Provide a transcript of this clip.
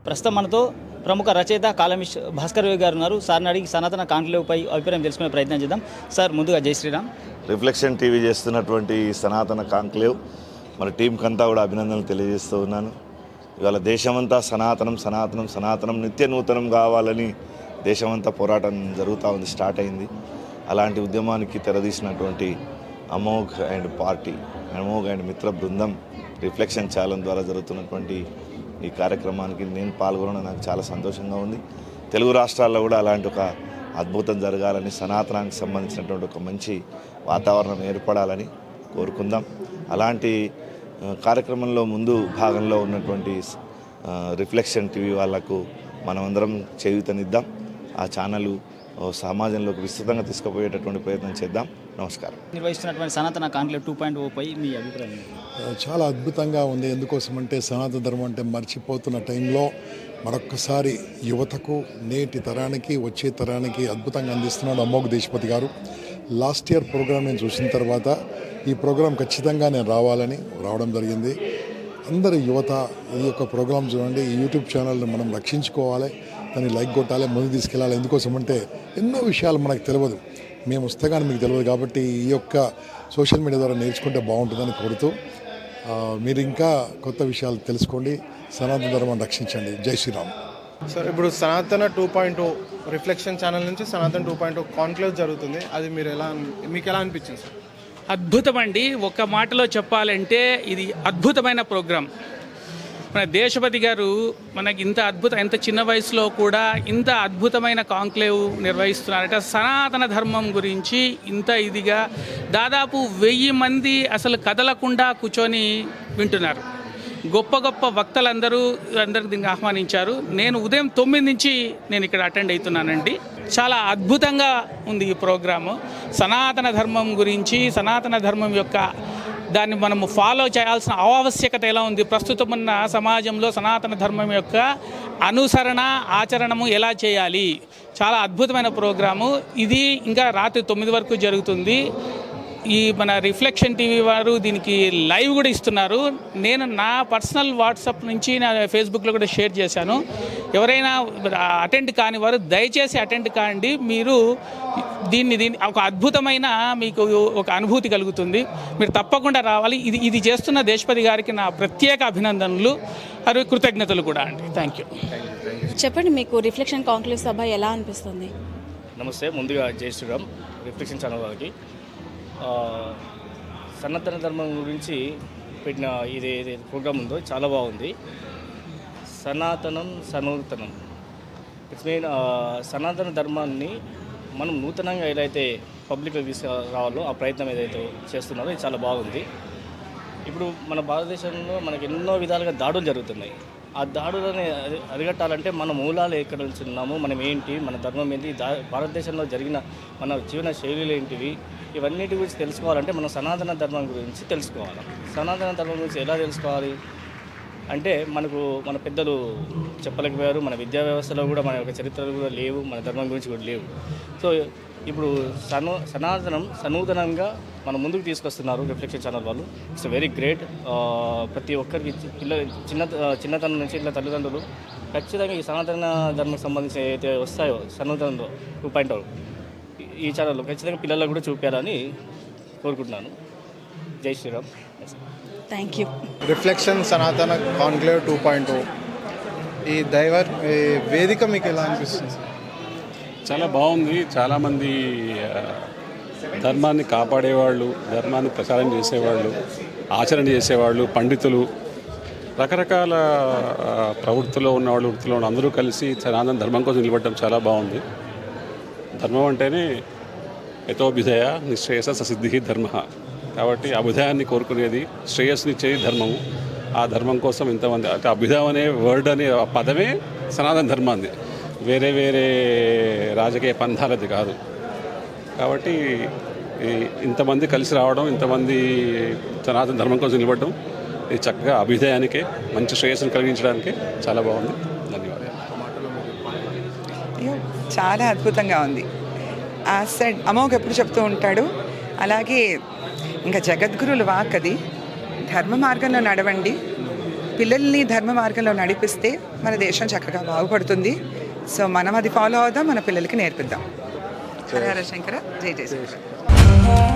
ప్రస్తుతం మనతో ప్రముఖ రచయిత కాలమిస్ట్ భాస్కర్ రావు గారు ఉన్నారు. సార్ని అడిగి సనాతన కాంక్లేవ్పై అభిప్రాయం తెలుసుకునే ప్రయత్నం చేద్దాం. సార్, ముందుగా జై శ్రీరామ్. రిఫ్లెక్షన్ టీవీ చేస్తున్నటువంటి సనాతన కాంక్లేవ్ మన టీంకంతా కూడా అభినందనలు తెలియజేస్తూ ఉన్నాను. ఇవాళ దేశమంతా సనాతనం సనాతనం సనాతనం నిత్య నూతనం కావాలని దేశమంతా పోరాటం జరుగుతూ ఉంది, స్టార్ట్ అయింది. అలాంటి ఉద్యమానికి తెరదీసినటువంటి Amogh and party, Amogh and మిత్ర బృందం రిఫ్లెక్షన్ ఛానల్ ద్వారా జరుగుతున్నటువంటి ఈ కార్యక్రమానికి నేను పాల్గొనడం నాకు చాలా సంతోషంగా ఉంది. తెలుగు రాష్ట్రాల్లో కూడా అలాంటి ఒక అద్భుతం జరగాలని, సనాతనానికి సంబంధించినటువంటి ఒక మంచి వాతావరణం ఏర్పడాలని కోరుకుందాం. అలాంటి కార్యక్రమంలో ముందు భాగంలో ఉన్నటువంటి రిఫ్లెక్షన్ టీవీ వాళ్లకు మనమందరం చేయూతనిద్దాం. ఆ ఛానల్ సమాజంలోకి విస్తృతంగా తీసుకుపోయేటటువంటి ప్రయత్నం చేద్దాం. నమస్కారం. నిర్వహిస్తున్నటువంటి సనాతన కాంక్లేవ్ 2.0 పై మీ అభిప్రాయం? చాలా అద్భుతంగా ఉంది. ఎందుకోసమంటే సనాతన ధర్మం అంటే మర్చిపోతున్న టైంలో మరొక్కసారి యువతకు, నేటి తరానికి, వచ్చే తరానికి అద్భుతంగా అందిస్తున్నాడు అమోఘ్ దేశపతి గారు. లాస్ట్ ఇయర్ ప్రోగ్రాం నేను చూసిన తర్వాత ఈ ప్రోగ్రాం ఖచ్చితంగా నేను రావడం జరిగింది. అందరి యువత ఈ యొక్క ప్రోగ్రాం చూడండి. ఈ యూట్యూబ్ ఛానల్ని మనం రక్షించుకోవాలి, దాన్ని లైక్ కొట్టాలి, ముందు తీసుకెళ్ళాలి. ఎందుకోసమంటే ఎన్నో విషయాలు మనకు తెలియదు, మేము వస్తే కానీ మీకు తెలియదు. కాబట్టి ఈ యొక్క సోషల్ మీడియా ద్వారా నేర్చుకుంటే బాగుంటుందని కోరుతూ మీరు ఇంకా కొత్త విషయాలు తెలుసుకోండి, సనాతన ధర్మాన్ని రక్షించండి. జై శ్రీరామ్. సార్, ఇప్పుడు సనాతన 2.0 రిఫ్లెక్షన్ ఛానల్ నుంచి సనాతన 2.0 కాన్క్లేవ్ జరుగుతుంది. అది మీకు ఎలా అనిపించింది సార్? అద్భుతం అండి. ఒక మాటలో చెప్పాలంటే ఇది అద్భుతమైన ప్రోగ్రాం. మన దేశపతి గారు మనకి ఇంత చిన్న వయసులో కూడా ఇంత అద్భుతమైన కాంక్లేవ్ నిర్వహిస్తున్నారట. సనాతన ధర్మం గురించి ఇంత ఇదిగా దాదాపు 1000 మంది అసలు కదలకుండా కూర్చొని వింటున్నారు. గొప్ప గొప్ప వక్తలందరూ దీనికి ఆహ్వానించారు. నేను ఉదయం 9 నుంచి నేను ఇక్కడ అటెండ్ అవుతున్నానండి. చాలా అద్భుతంగా ఉంది ఈ ప్రోగ్రాము. సనాతన ధర్మం గురించి, సనాతన ధర్మం యొక్క దాన్ని మనము ఫాలో చేయాల్సిన ఆవశ్యకత ఎలా ఉంది, ప్రస్తుతం ఉన్న సమాజంలో సనాతన ధర్మం యొక్క అనుసరణ, ఆచరణము ఎలా చేయాలి, చాలా అద్భుతమైన ప్రోగ్రాము. ఇది ఇంకా రాత్రి 9 వరకు జరుగుతుంది. ఈ మన రిఫ్లెక్షన్ టీవీ వారు దీనికి లైవ్ కూడా ఇస్తున్నారు. నేను నా పర్సనల్ వాట్సాప్ నుంచి నా ఫేస్బుక్లో కూడా షేర్ చేశాను. ఎవరైనా అటెండ్ కాని వారు దయచేసి అటెండ్ కాండి. మీరు దీన్ని ఒక అద్భుతమైన మీకు ఒక అనుభూతి కలుగుతుంది. మీరు తప్పకుండా రావాలి. ఇది చేస్తున్న దేశపతి గారికి నా ప్రత్యేక అభినందనలు, కృతజ్ఞతలు కూడా అండి. Thank you. చెప్పండి, మీకు రిఫ్లెక్షన్ కాంక్లేవ్ సభ ఎలా అనిపిస్తుంది? నమస్తే. ముందుగా జై శ్రీరామ్. రిఫ్లెక్షన్ ఛానల్ వారికి సనాతన ధర్మం గురించి పెట్టిన ఇది ప్రోగ్రామ్ ఉందో చాలా బాగుంది. సనాతనం సనూతనం, ఇట్స్ మీన్ సనాతన ధర్మాన్ని మనం నూతనంగా ఏదైతే పబ్లిక్లో తీసుకురావాలో ఆ ప్రయత్నం ఏదైతే చేస్తున్నారో ఇది చాలా బాగుంది. ఇప్పుడు మన భారతదేశంలో మనకి ఎన్నో విధాలుగా దాడులు జరుగుతున్నాయి. ఆ దాడులను అరికట్టాలంటే మన మూలాలు ఎక్కడ నుంచి ఉన్నాము, మనం ఏంటి, మన ధర్మం ఏంటి, భారతదేశంలో జరిగిన మన జీవన శైలులు ఏంటివి, ఇవన్నిటి గురించి తెలుసుకోవాలంటే మనం సనాతన ధర్మం గురించి తెలుసుకోవాలి. సనాతన ధర్మం గురించి ఎలా తెలుసుకోవాలి అంటే మన పెద్దలు చెప్పలేకపోయారు. మన విద్యా వ్యవస్థలో కూడా మన యొక్క చరిత్రలు కూడా లేవు, మన ధర్మం గురించి కూడా లేవు. సో ఇప్పుడు సనాతనం సనూతనంగా మన ముందుకు తీసుకొస్తున్నారు రిఫ్లెక్షన్ ఛానల్ వాళ్ళు. It's very great. ప్రతి ఒక్కరికి చిన్నతనం నుంచి ఇట్లా తల్లిదండ్రులు ఖచ్చితంగా ఈ సనాతన ధర్మం సంబంధించి ఏదైతే వస్తాయో సనాతనంలో 2.0 ఈ ఛానల్లో ఖచ్చితంగా పిల్లలకు కూడా చూపించాలని కోరుకుంటున్నాను. జై Sriram. Thank you. Reflection Sanatana conclave 2.0 ఈ వేదిక మీకు ఎలా అనిపిస్తుంది? చాలా బాగుంది. చాలామంది ధర్మాన్ని కాపాడేవాళ్ళు, ధర్మాన్ని ప్రచారం చేసేవాళ్ళు, ఆచరణ చేసేవాళ్ళు, పండితులు, రకరకాల ప్రవృత్తిలో ఉన్నవాళ్ళు, వృత్తిలో ఉన్న అందరూ కలిసి సనాతన ధర్మం కోసం నిలబడటం చాలా బాగుంది. ధర్మం అంటేనే యతోభిధయ నిశ్రేయస ససిద్ధి ధర్మ. కాబట్టి అభుదయాన్ని కోరుకునేది, శ్రేయస్సునిచ్చేది ధర్మము. ఆ ధర్మం కోసం ఇంతమంది అంటే అభ్యుదయం అనే వర్డ్ అనే పదమే సనాతన ధర్మాన్ని, వేరే వేరే రాజకీయ పంథాలది కాదు. కాబట్టి ఇంతమంది కలిసి రావడం, ఇంతమంది సనాతన ధర్మం కోసం నిలబడడం ఇది చక్కగా అభ్యుదయానికే, మంచి శ్రేయస్సును కలిగించడానికే చాలా బాగుంది. ధన్యవాదాలు. చాలా అద్భుతంగా ఉంది. అమోఘ్ ఎప్పుడు చెప్తూ ఉంటాడు, అలాగే ఇంకా జగద్గురుల వాక్ అది, ధర్మ మార్గంలో నడవండి, పిల్లల్ని ధర్మ మార్గంలో నడిపిస్తే మన దేశం చక్కగా బాగుపడుతుంది. సో మనం అది ఫాలో అవుదాం, మన పిల్లలకి నేర్పిద్దాం. హర హర శంకర, జై జయ శంకర.